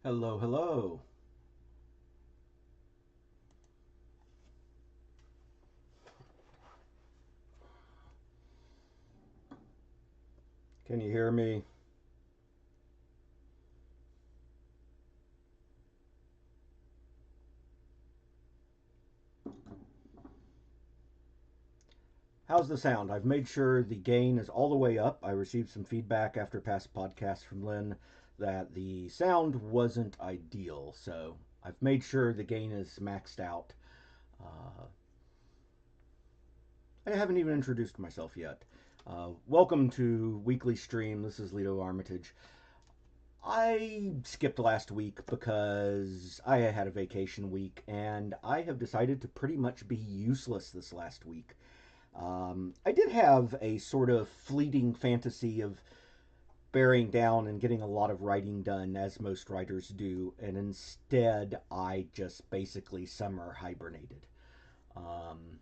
Hello, hello. Can you hear me? How's the sound? I've made sure the gain is all the way up. I received some feedback after past podcasts from Lynn that the sound wasn't ideal, so I've made sure the gain is maxed out. Uh, I haven't even introduced myself yet. Welcome to Weekly Stream. This is Leto Armitage. I skipped last week because I had a vacation week, and I have decided to pretty much be useless this last week. I did have a sort of fleeting fantasy of bearing down and getting a lot of writing done, as most writers do, and instead I just basically summer hibernated. Um,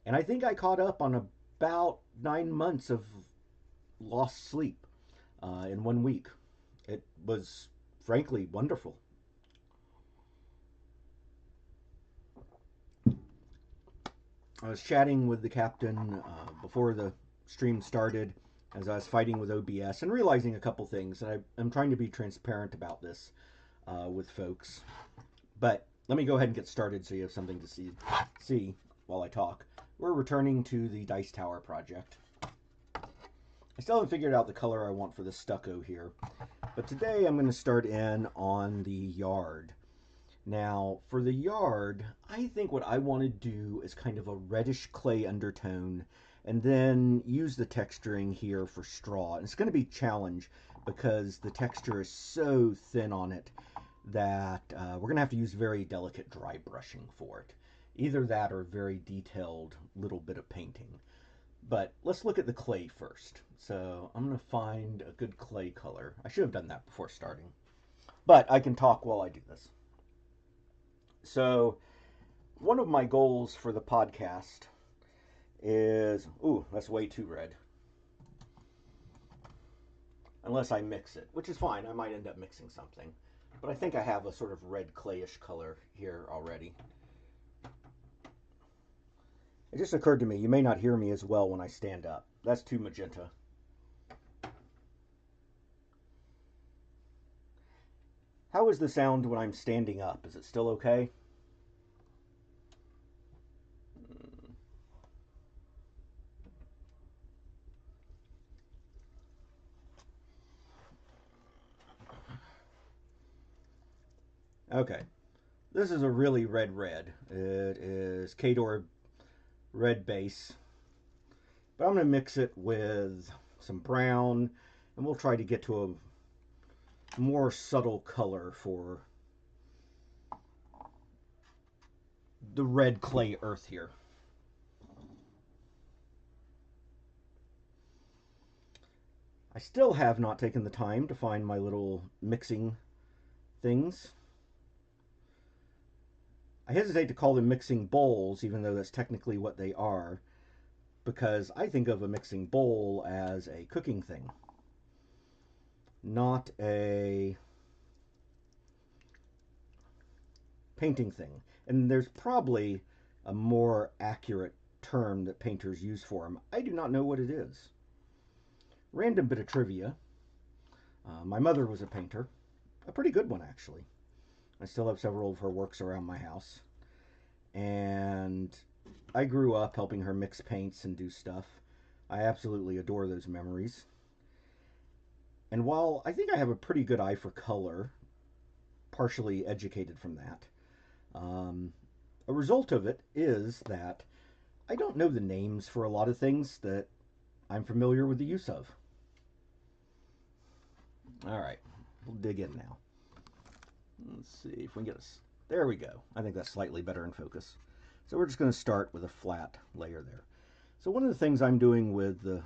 and I think I caught up on about 9 months of lost sleep in 1 week. It was frankly wonderful. I was chatting with the captain before the stream started as I was fighting with OBS and realizing a couple things. And I'm trying to be transparent about this with folks. But let me go ahead and get started so you have something to see while I talk. We're returning to the Dice Tower project. I still haven't figured out the color I want for the stucco here. But today I'm going to start in on the yard. Now, for the yard, I think what I want to do is kind of a reddish clay undertone and then use the texturing here for straw. And it's going to be a challenge because the texture is so thin on it that we're going to have to use very delicate dry brushing for it. Either that or very detailed little bit of painting. But let's look at the clay first. So I'm going to find a good clay color. I should have done that before starting. But I can talk while I do this. So, one of my goals for the podcast is. Ooh, that's way too red. Unless I mix it, which is fine. I might end up mixing something. But I think I have a sort of red clayish color here already. It just occurred to me you may not hear me as well when I stand up. That's too magenta. How is the sound when I'm standing up? Is it still okay? Okay. This is a really red. It is Kador red base. But I'm going to mix it with some brown, and we'll try to get to a more subtle color for the red clay earth here. I still have not taken the time to find my little mixing things. I hesitate to call them mixing bowls, even though that's technically what they are, because I think of a mixing bowl as a cooking thing, not a painting thing. And there's probably a more accurate term that painters use for them. I do not know what it is. Random bit of trivia. My mother was a painter, a pretty good one actually. I still have several of her works around my house. And I grew up helping her mix paints and do stuff. I absolutely adore those memories. And while I think I have a pretty good eye for color, partially educated from that, um, a result of it is that I don't know the names for a lot of things that I'm familiar with the use of. All right, we'll dig in now. Let's see if we can get us. There we go. I think that's slightly better in focus. So we're just going to start with a flat layer there. So one of the things I'm doing with the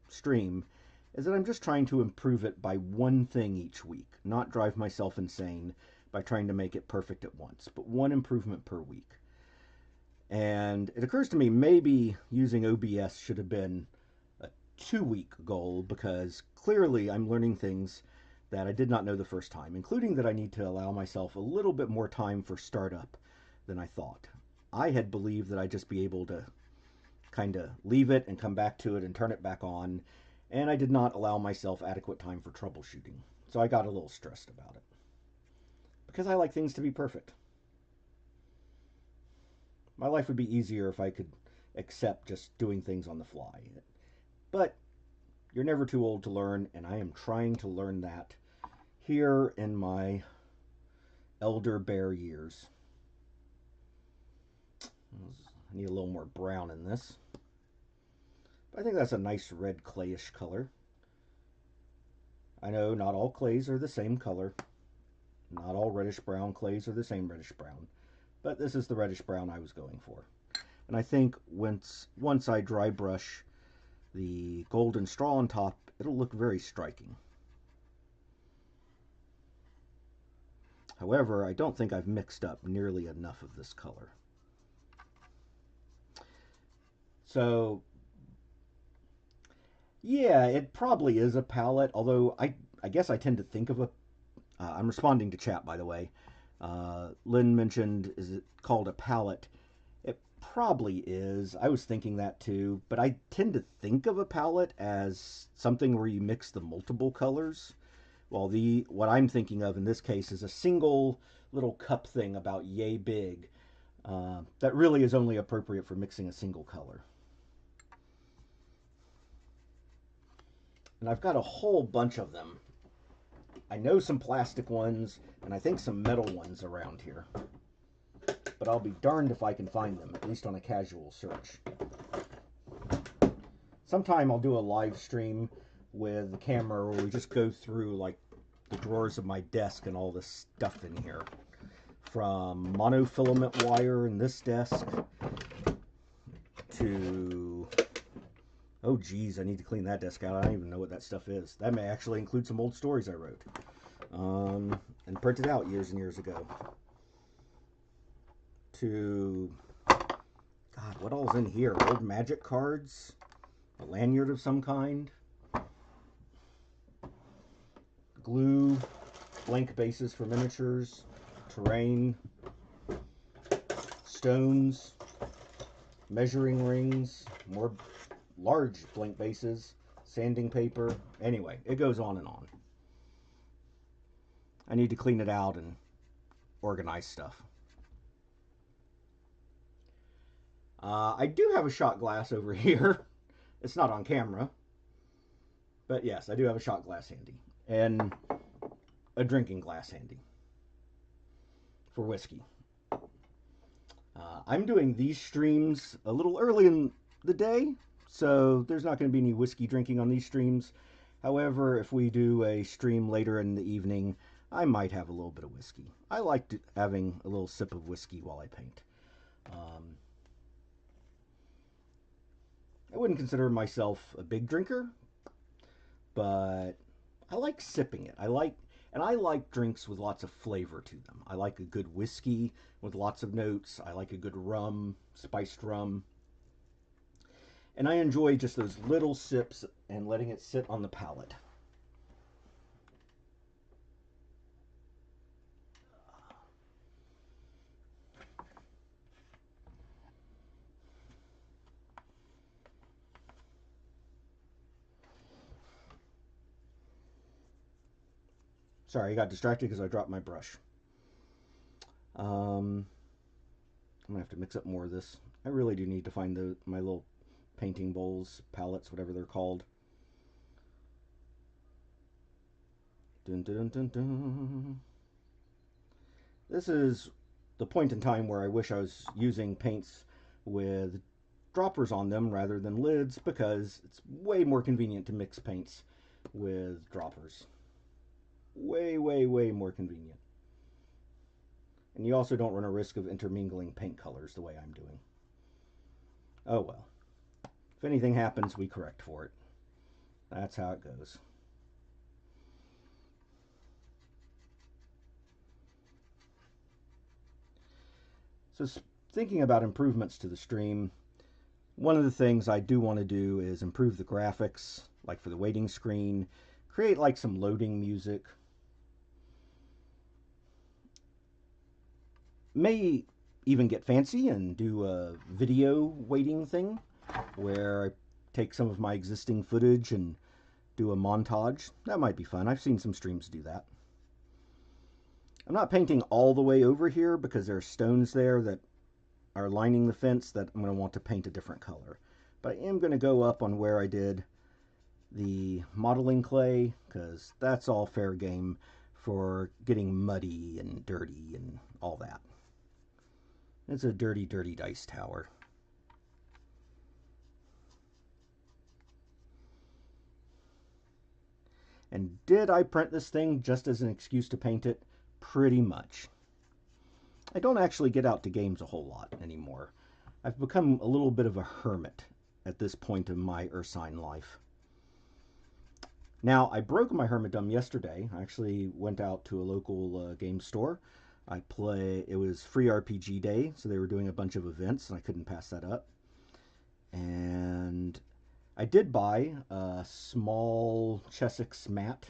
stream is that I'm just trying to improve it by one thing each week, not drive myself insane by trying to make it perfect at once, but one improvement per week. And it occurs to me maybe using OBS should have been a 2 week goal because clearly I'm learning things that I did not know the first time, including that I need to allow myself a little bit more time for startup than I thought. I had believed that I'd just be able to kind of leave it and come back to it and turn it back on, and I did not allow myself adequate time for troubleshooting. So I got a little stressed about it because I like things to be perfect. My life would be easier if I could accept just doing things on the fly. But you're never too old to learn, and I am trying to learn that here in my elder bear years. I need a little more brown in this. But I think that's a nice red clayish color. I know not all clays are the same color. Not all reddish brown clays are the same reddish brown. But this is the reddish brown I was going for. And I think once I dry brush the golden straw on top, it'll look very striking. However, I don't think I've mixed up nearly enough of this color. So, yeah, it probably is a palette, although I guess I tend to think of a... I'm responding to chat, by the way. Lynn mentioned, is it called a palette? It probably is. I was thinking that too, but I tend to think of a palette as something where you mix the multiple colors. While what I'm thinking of in this case is a single little cup thing about yay big that really is only appropriate for mixing a single color. And I've got a whole bunch of them. I know some plastic ones, and I think some metal ones around here. But I'll be darned if I can find them, at least on a casual search. Sometime I'll do a live stream with the camera where we just go through like the drawers of my desk and all this stuff in here. From monofilament wire in this desk to... oh geez, I need to clean that desk out. I don't even know what that stuff is. That may actually include some old stories I wrote. And printed out years and years ago. To... God, what all's in here? Old magic cards? A lanyard of some kind? Glue, blank bases for miniatures, terrain, stones, measuring rings, more large blank bases, sanding paper. Anyway, it goes on and on. I need to clean it out and organize stuff. I do have a shot glass over here. It's not on camera. But yes, I do have a shot glass handy. And a drinking glass handy. For whiskey. I'm doing these streams a little early in the day. So there's not going to be any whiskey drinking on these streams. However, if we do a stream later in the evening, I might have a little bit of whiskey. I like having a little sip of whiskey while I paint. I wouldn't consider myself a big drinker, but I like sipping it. I like drinks with lots of flavor to them. I like a good whiskey with lots of notes. I like a good rum, spiced rum. And I enjoy just those little sips and letting it sit on the palate. Sorry, I got distracted because I dropped my brush. I'm going to have to mix up more of this. I really do need to find my little painting bowls, palettes, whatever they're called. Dun, dun, dun, dun. This is the point in time where I wish I was using paints with droppers on them rather than lids, because it's way more convenient to mix paints with droppers. Way, way, way more convenient. And you also don't run a risk of intermingling paint colors the way I'm doing. Oh well. If anything happens, we correct for it. That's how it goes. So thinking about improvements to the stream, one of the things I do want to do is improve the graphics, like for the waiting screen, create like some loading music. May even get fancy and do a video waiting thing where I take some of my existing footage and do a montage. That might be fun. I've seen some streams do that. I'm not painting all the way over here because there are stones there that are lining the fence that I'm going to want to paint a different color. But I am going to go up on where I did the modeling clay because that's all fair game for getting muddy and dirty and all that. It's a dirty, dirty dice tower. And did I print this thing just as an excuse to paint it? Pretty much. I don't actually get out to games a whole lot anymore. I've become a little bit of a hermit at this point in my Ursine life. Now, I broke my hermitdom yesterday. I actually went out to a local game store. It was free RPG day, so they were doing a bunch of events, and I couldn't pass that up. And I did buy a small Chessex mat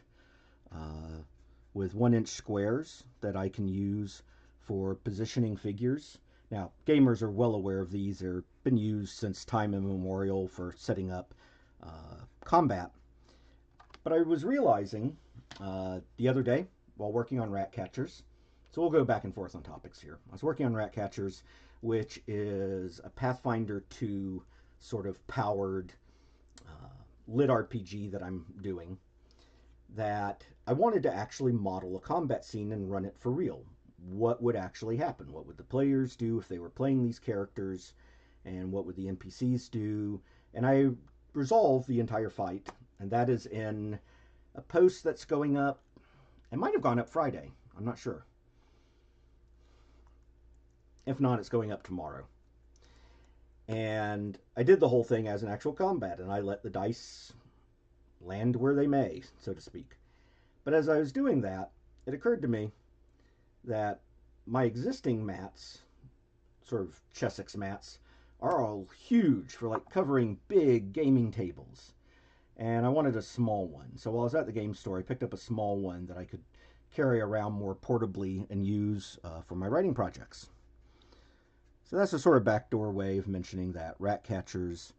with 1-inch squares that I can use for positioning figures. Now, gamers are well aware of these. They've been used since time immemorial for setting up combat. But I was realizing the other day while working on rat catchers, so we'll go back and forth on topics here. I was working on rat catchers, which is a Pathfinder 2 sort of powered lit RPG that I'm doing, that I wanted to actually model a combat scene and run it for real. What would actually happen? What would the players do if they were playing these characters? And what would the NPCs do? And I resolved the entire fight, and that is in a post that's going up. It might have gone up Friday. I'm not sure. If not, it's going up tomorrow. And I did the whole thing as an actual combat, and I let the dice land where they may, so to speak. But as I was doing that, it occurred to me that my existing mats, sort of Chessex mats, are all huge for like covering big gaming tables. And I wanted a small one. So while I was at the game store, I picked up a small one that I could carry around more portably and use for my writing projects. So that's a sort of backdoor way of mentioning that Rat Catchers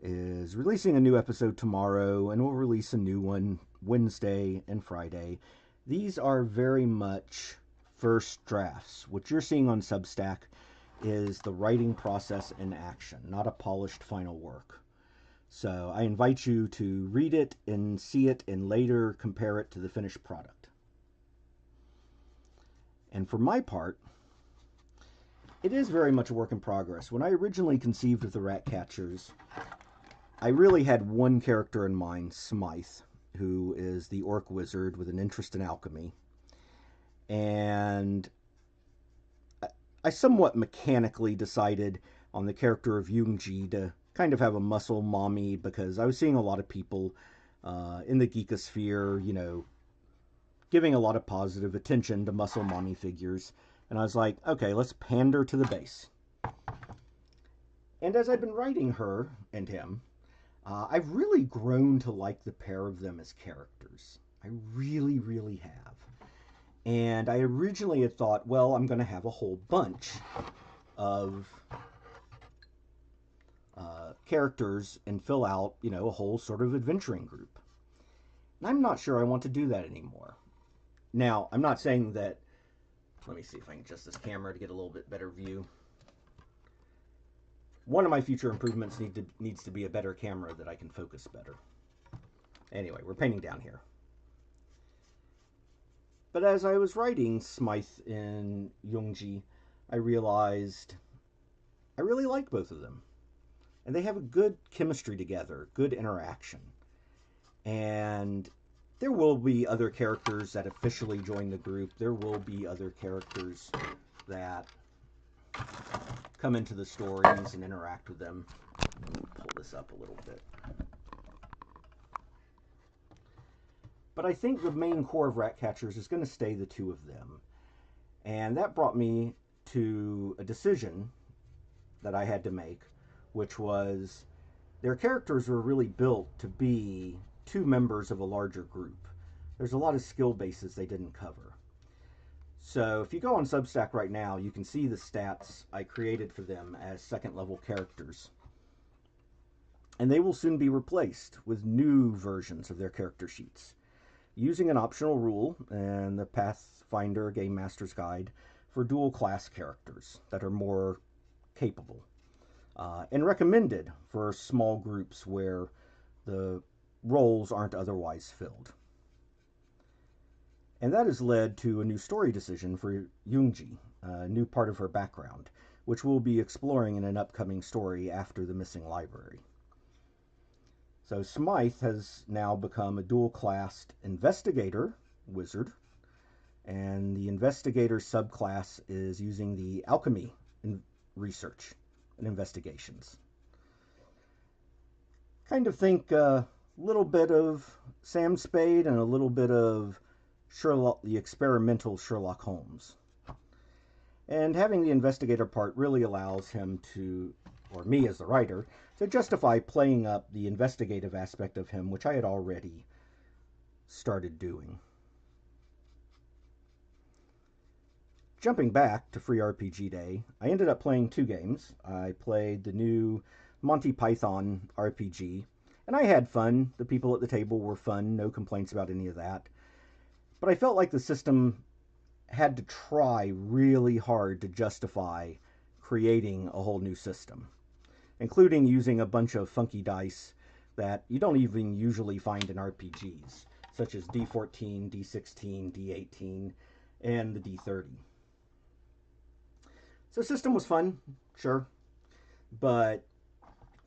is releasing a new episode tomorrow, and we'll release a new one Wednesday and Friday. These are very much first drafts. What you're seeing on Substack is the writing process in action, not a polished final work. So I invite you to read it and see it and later compare it to the finished product. And for my part, it is very much a work in progress. When I originally conceived of the Rat Catchers, I really had one character in mind, Smythe, who is the orc wizard with an interest in alchemy. And I somewhat mechanically decided on the character of Yoongi to kind of have a muscle mommy, because I was seeing a lot of people in the geekosphere, you know, giving a lot of positive attention to muscle mommy figures. And I was like, okay, let's pander to the base. And as I've been writing her and him, I've really grown to like the pair of them as characters. I really, really have. And I originally had thought, well, I'm going to have a whole bunch of characters and fill out, you know, a whole sort of adventuring group. And I'm not sure I want to do that anymore. Now, I'm not saying that. Let me see if I can adjust this camera to get a little bit better view. One of my future improvements needs to be a better camera that I can focus better. Anyway, we're painting down here. But as I was writing Smythe and Yoongi, I realized I really like both of them. And they have a good chemistry together, good interaction. And there will be other characters that officially join the group. There will be other characters that come into the stories and interact with them. Let me pull this up a little bit. But I think the main core of Rat Catchers is going to stay the two of them. And that brought me to a decision that I had to make, which was their characters were really built to be two members of a larger group. There's a lot of skill bases they didn't cover. So if you go on Substack right now, you can see the stats I created for them as second level characters. And they will soon be replaced with new versions of their character sheets, using an optional rule in the Pathfinder Game Master's Guide for dual class characters that are more capable, and recommended for small groups where the roles aren't otherwise filled. And that has led to a new story decision for Yoonji, a new part of her background, which we'll be exploring in an upcoming story after the missing library. So Smythe has now become a dual-classed investigator wizard, and the investigator subclass is using the alchemy research and investigations. Kind of think a little bit of Sam Spade and a little bit of the experimental Sherlock Holmes. And having the investigator part really allows him to, or me as the writer, to justify playing up the investigative aspect of him, which I had already started doing. Jumping back to Free RPG Day, I ended up playing two games. I played the new Monty Python RPG, and I had fun. The people at the table were fun, no complaints about any of that. But I felt like the system had to try really hard to justify creating a whole new system, including using a bunch of funky dice that you don't even usually find in RPGs, such as D14, D16, D18, and the D30. So the system was fun, sure, but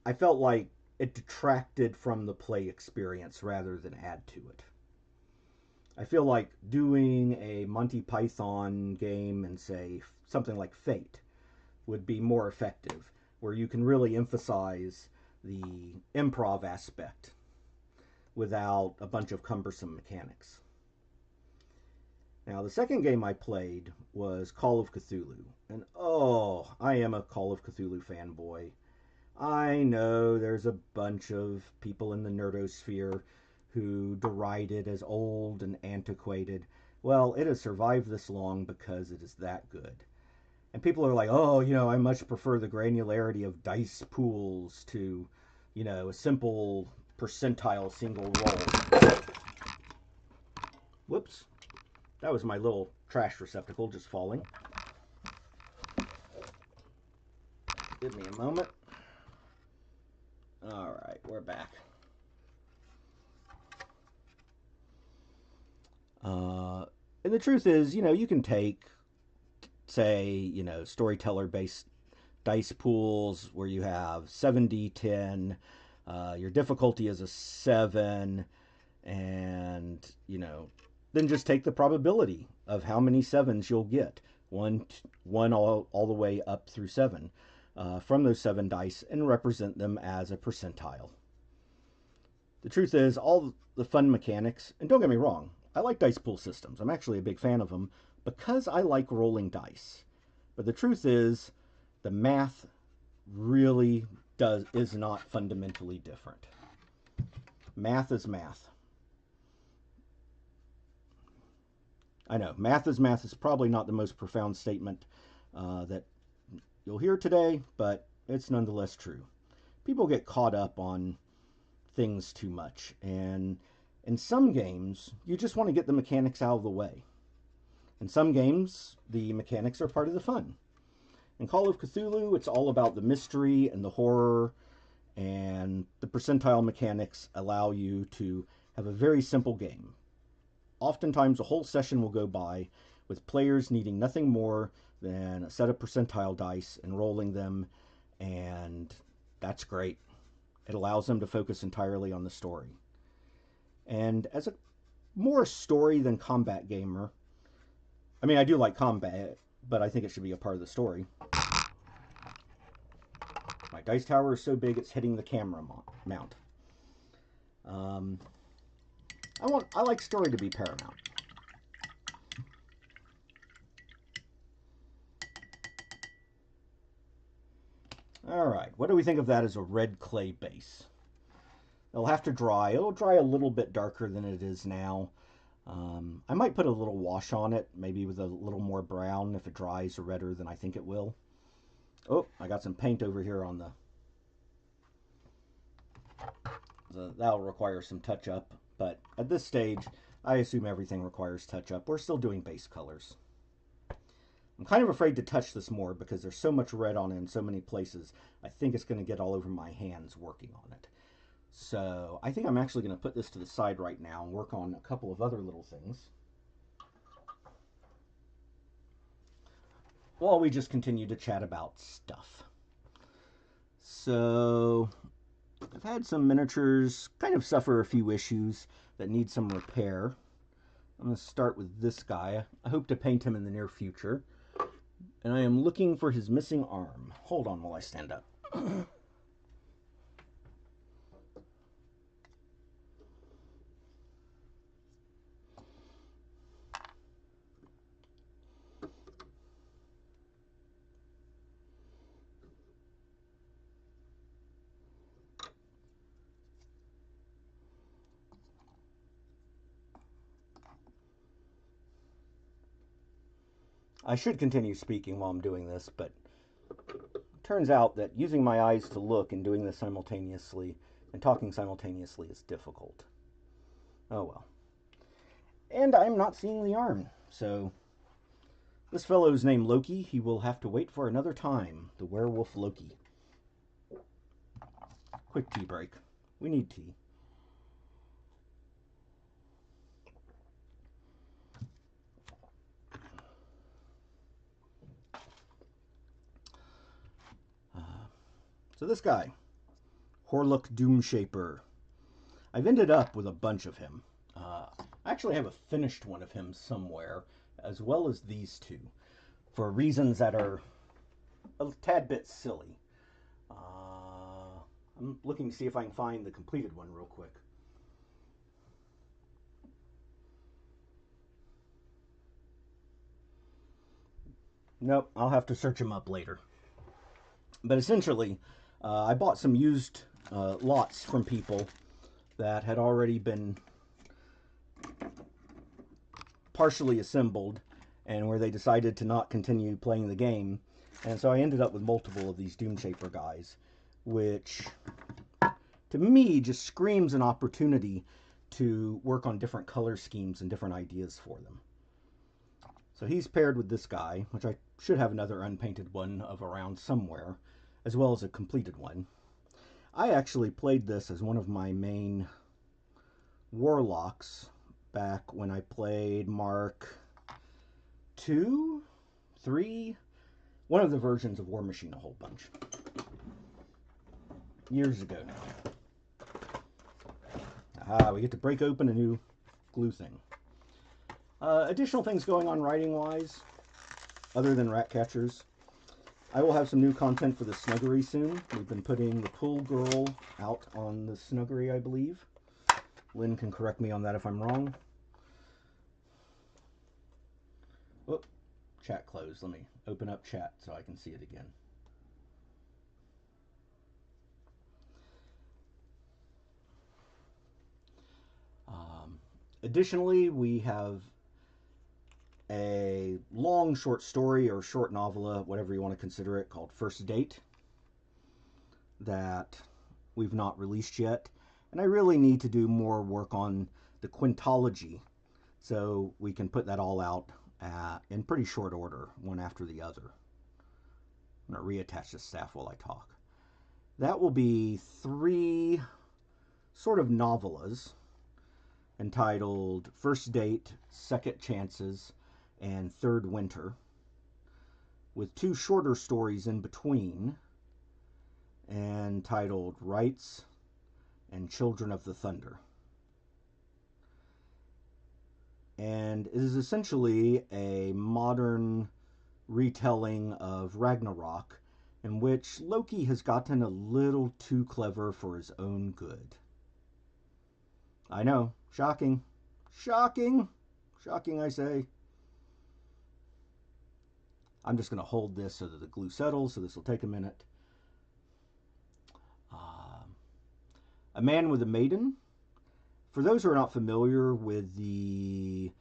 I felt like it detracted from the play experience rather than add to it. I feel like doing a Monty Python game and, say, something like Fate would be more effective, where you can really emphasize the improv aspect without a bunch of cumbersome mechanics. Now, the second game I played was Call of Cthulhu, and oh, I am a Call of Cthulhu fanboy. I know there's a bunch of people in the nerdosphere who deride it as old and antiquated. Well, it has survived this long because it is that good. And people are like, oh, I much prefer the granularity of dice pools to, a simple percentile single roll. Whoops. That was my little trash receptacle just falling. Give me a moment. All right, we're back. And the truth is, you can take, say, storyteller-based dice pools where you have 7d10, your difficulty is a 7, and, then just take the probability of how many 7s you'll get, one all the way up through 7, from those 7 dice, and represent them as a percentile. The truth is, all the fun mechanics, and don't get me wrong, I like dice pool systems. I'm actually a big fan of them because I like rolling dice. But the truth is, the math really is not fundamentally different. Math is math. I know, math is probably not the most profound statement that you'll hear today, but it's nonetheless true. People get caught up on things too much, and in some games, you just want to get the mechanics out of the way. In some games, the mechanics are part of the fun. In Call of Cthulhu, it's all about the mystery and the horror, and the percentile mechanics allow you to have a very simple game. Oftentimes, a whole session will go by with players needing nothing more than a set of percentile dice and rolling them, and that's great. It allows them to focus entirely on the story. And as a more story than combat gamer, I mean, I do like combat, but I think it should be a part of the story. My dice tower is so big it's hitting the camera mount. I like story to be paramount. All right, what do we think of that as a red clay base? It'll have to dry. It'll dry a little bit darker than it is now. I might put a little wash on it, maybe with a little more brown if it dries redder than I think it will. Oh, I got some paint over here on the... So that'll require some touch up, but at this stage, I assume everything requires touch up. We're still doing base colors. I'm kind of afraid to touch this more because there's so much red on it in so many places. I think it's going to get all over my hands working on it. So I think I'm actually going to put this to the side right now and work on a couple of other little things, while we just continue to chat about stuff. So I've had some miniatures kind of suffer a few issues that need some repair. I'm going to start with this guy. I hope to paint him in the near future. And I am looking for his missing arm. Hold on while I stand up. I should continue speaking while I'm doing this, but it turns out that using my eyes to look and doing this simultaneously and talking simultaneously is difficult. Oh well. And I'm not seeing the arm, so this fellow's named Loki. He will have to wait for another time. The werewolf Loki. Quick tea break. We need tea. So this guy, Horlock Doomshaper. I've ended up with a bunch of him. I actually have a finished one of him somewhere, as well as these two, for reasons that are a tad bit silly. I'm looking to see if I can find the completed one real quick. Nope, I'll have to search him up later. But essentially, I bought some used lots from people that had already been partially assembled and where they decided to not continue playing the game. And so I ended up with multiple of these Doomshaper guys, which to me just screams an opportunity to work on different color schemes and different ideas for them. So he's paired with this guy, which I should have another unpainted one of around somewhere, as well as a completed one. I actually played this as one of my main warlocks back when I played Mark 2, 3, one of the versions of War Machine a whole bunch. Years ago now. We get to break open a new glue thing. Additional things going on writing-wise, other than rat catchers. I will have some new content for the Snuggery soon. We've been putting the Pool Girl out on the Snuggery, I believe. Lynn can correct me on that if I'm wrong. Oh, chat closed. Let me open up chat so I can see it again. Additionally, we have a long short story or short novella, whatever you want to consider it, called First Date that we've not released yet. And I really need to do more work on the quintology so we can put that all out in pretty short order, one after the other. I'm going to reattach the staff while I talk. That will be 3 sort of novellas entitled First Date, Second Chances, and Third Winter, with 2 shorter stories in between entitled Rights and Children of the Thunder. And it is essentially a modern retelling of Ragnarok in which Loki has gotten a little too clever for his own good. I know, shocking. Shocking! Shocking, I say. I'm just going to hold this so that the glue settles, so this will take a minute. A Man with a Maiden. For those who are not familiar with the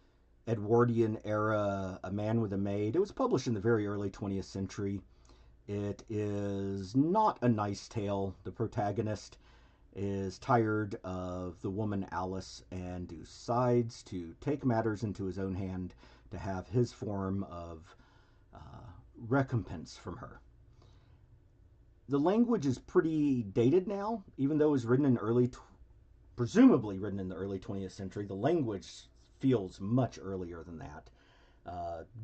Edwardian era A Man with a Maid, it was published in the very early 20th century. It is not a nice tale. The protagonist is tired of the woman Alice and decides to take matters into his own hand to have his form of recompense from her. The language is pretty dated now, even though it was written in presumably written in the early 20th century. The language feels much earlier than that.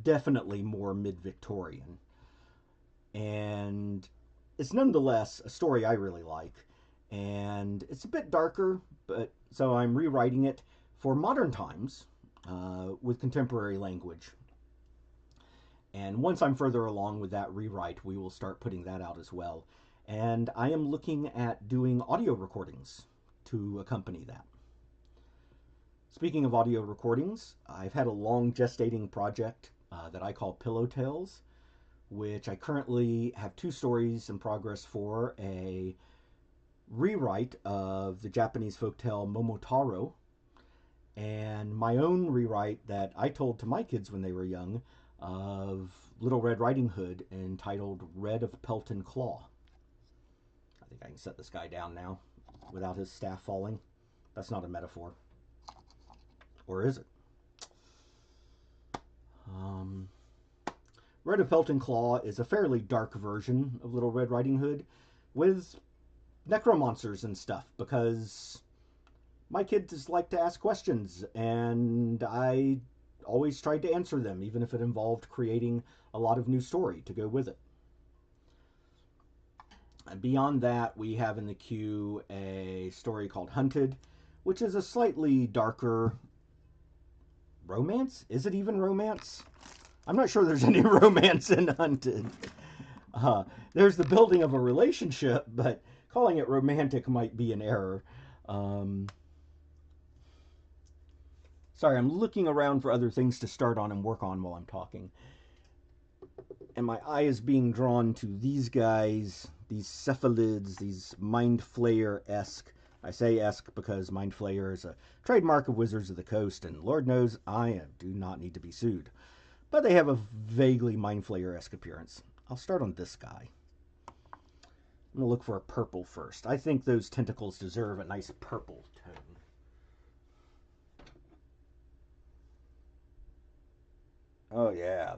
Definitely more mid-Victorian. And it's nonetheless a story I really like. And it's a bit darker, but so I'm rewriting it for modern times with contemporary language. And once I'm further along with that rewrite, we will start putting that out as well. And I am looking at doing audio recordings to accompany that. Speaking of audio recordings, I've had a long gestating project that I call Pillow Tales, which I currently have 2 stories in progress for: a rewrite of the Japanese folktale Momotaro, and my own rewrite that I told to my kids when they were young of Little Red Riding Hood, entitled Red of Pelt and Claw. I think I can set this guy down now without his staff falling. That's not a metaphor. Or is it? Red of Pelt and Claw is a fairly dark version of Little Red Riding Hood with necromancers and stuff, because my kids like to ask questions, and I always tried to answer them, even if it involved creating a lot of new story to go with it. And beyond that, we have in the queue a story called Hunted, which is a slightly darker romance. Is it even romance? I'm not sure there's any romance in Hunted. There's the building of a relationship, but calling it romantic might be an error. Sorry, I'm looking around for other things to start on and work on while I'm talking. And my eye is being drawn to these guys, these cephalids, these Mind Flayer-esque. I say esque because Mind Flayer is a trademark of Wizards of the Coast, and Lord knows I do not need to be sued. But they have a vaguely Mind Flayer-esque appearance. I'll start on this guy. I'm going to look for a purple first. I think those tentacles deserve a nice purple tone. Oh yeah,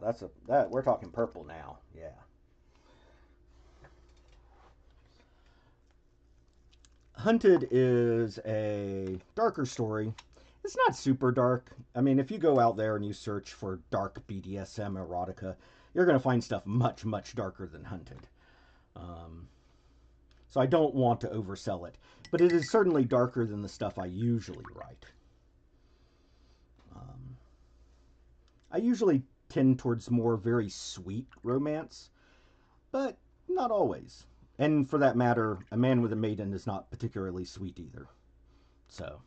that we're talking purple now. Yeah. Hunted is a darker story. It's not super dark. I mean, if you go out there and you search for dark BDSM erotica, you're going to find stuff much, much darker than Hunted. So I don't want to oversell it, but it is certainly darker than the stuff I usually write. I usually tend towards more very sweet romance, but not always. And for that matter, A Man with a Maiden is not particularly sweet either. So,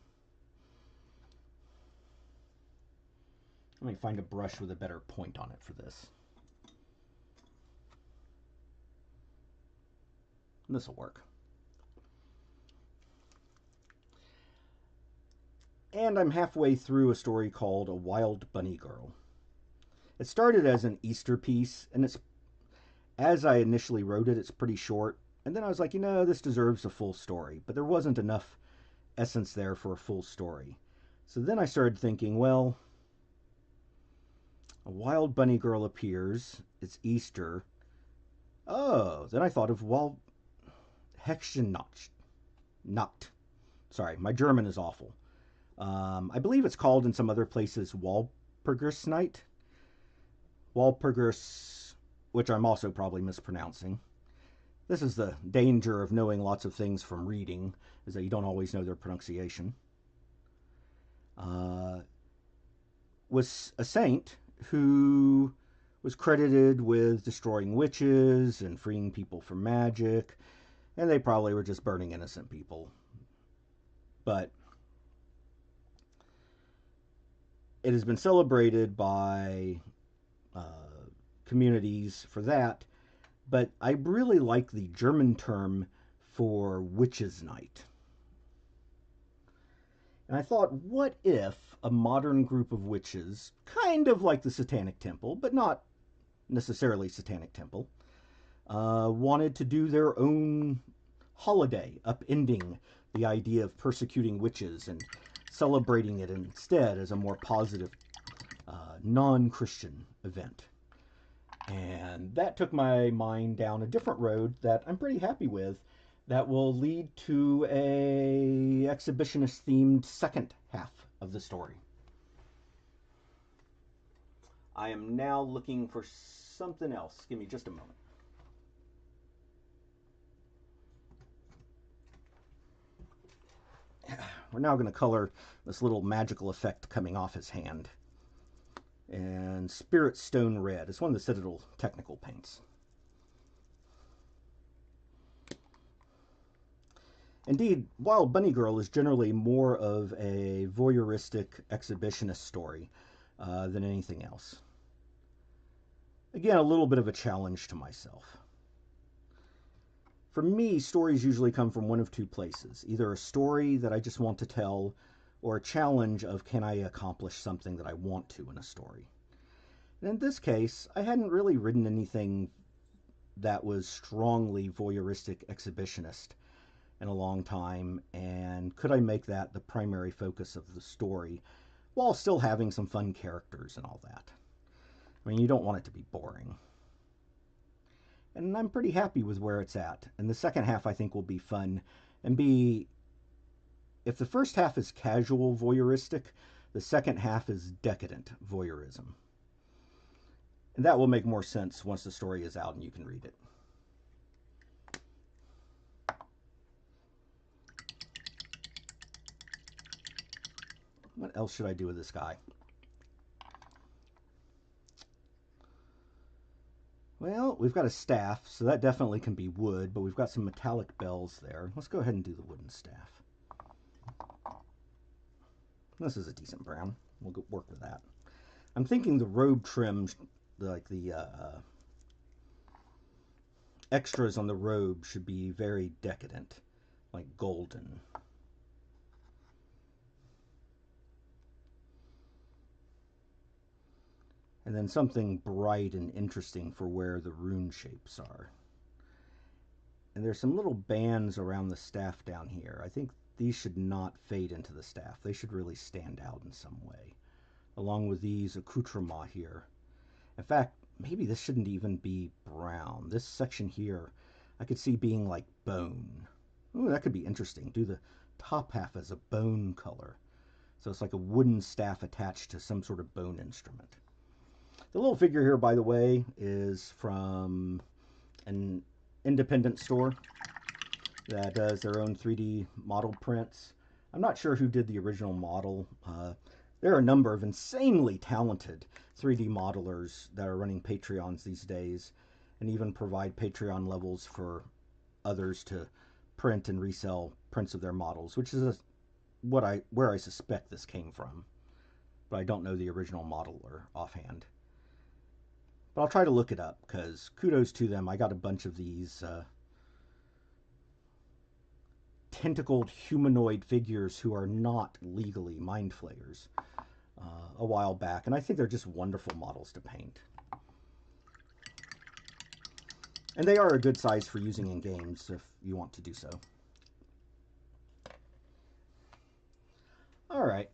let me find a brush with a better point on it for this. And this will work. And I'm halfway through a story called A Wild Bunny Girl. It started as an Easter piece, and it's, as I initially wrote it, it's pretty short. And then I was like, this deserves a full story. But there wasn't enough essence there for a full story. So then I started thinking, well, a wild bunny girl appears. It's Easter. Oh, then I thought of Hexennacht. Sorry, my German is awful. I believe it's called in some other places Walpurgisnacht. Walpurgis, which I'm also probably mispronouncing. This is the danger of knowing lots of things from reading, is that you don't always know their pronunciation. Was a saint who was credited with destroying witches and freeing people from magic, and they probably were just burning innocent people. But it has been celebrated by communities for that, but I really like the German term for Witches' Night. And I thought, what if a modern group of witches, kind of like the Satanic Temple, but not necessarily Satanic Temple, wanted to do their own holiday, upending the idea of persecuting witches and celebrating it instead as a more positive, non Christian event. And that took my mind down a different road that I'm pretty happy with, that will lead to a exhibitionist themed second half of the story. I am now looking for something else. Give me just a moment. We're now going to color this little magical effect coming off his hand. And Spirit Stone Red. It's one of the Citadel technical paints. Indeed, Wild Bunny Girl is generally more of a voyeuristic exhibitionist story than anything else. Again, a little bit of a challenge to myself. For me, stories usually come from one of two places. Either a story that I just want to tell, or a challenge of can I accomplish something that I want to in a story. And in this case, I hadn't really written anything that was strongly voyeuristic exhibitionist in a long time, and could I make that the primary focus of the story while still having some fun characters and all that? I mean, you don't want it to be boring. And I'm pretty happy with where it's at. And the second half, I think, will be fun and be. If the first half is casual voyeuristic, the second half is decadent voyeurism. And that will make more sense once the story is out and you can read it. What else should I do with this guy? Well, we've got a staff, so that definitely can be wood, but we've got some metallic bells there. Let's go ahead and do the wooden staff. This is a decent brown. We'll go work with that. I'm thinking the robe trim, like the extras on the robe, should be very decadent, like golden. And then something bright and interesting for where the rune shapes are. And there's some little bands around the staff down here. I think these should not fade into the staff. They should really stand out in some way, along with these accoutrements here. In fact, maybe this shouldn't even be brown. This section here, I could see being like bone. Ooh, that could be interesting. Do the top half as a bone color. So it's like a wooden staff attached to some sort of bone instrument. The little figure here, by the way, is from an independent store that does their own 3D model prints. I'm not sure who did the original model. There are a number of insanely talented 3D modelers that are running Patreons these days and even provide Patreon levels for others to print and resell prints of their models, which is where I suspect this came from. But I don't know the original modeler offhand. But I'll try to look it up, because kudos to them. I got a bunch of these tentacled humanoid figures who are not legally mind flayers a while back, and I think they're just wonderful models to paint. And they are a good size for using in games if you want to do so. Alright.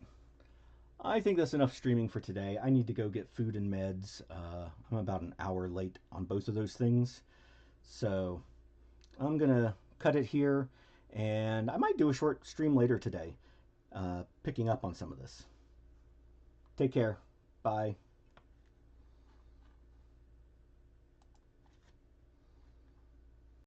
I think that's enough streaming for today. I need to go get food and meds. I'm about an hour late on both of those things. So I'm going to cut it here, and I might do a short stream later today, picking up on some of this. Take care. Bye.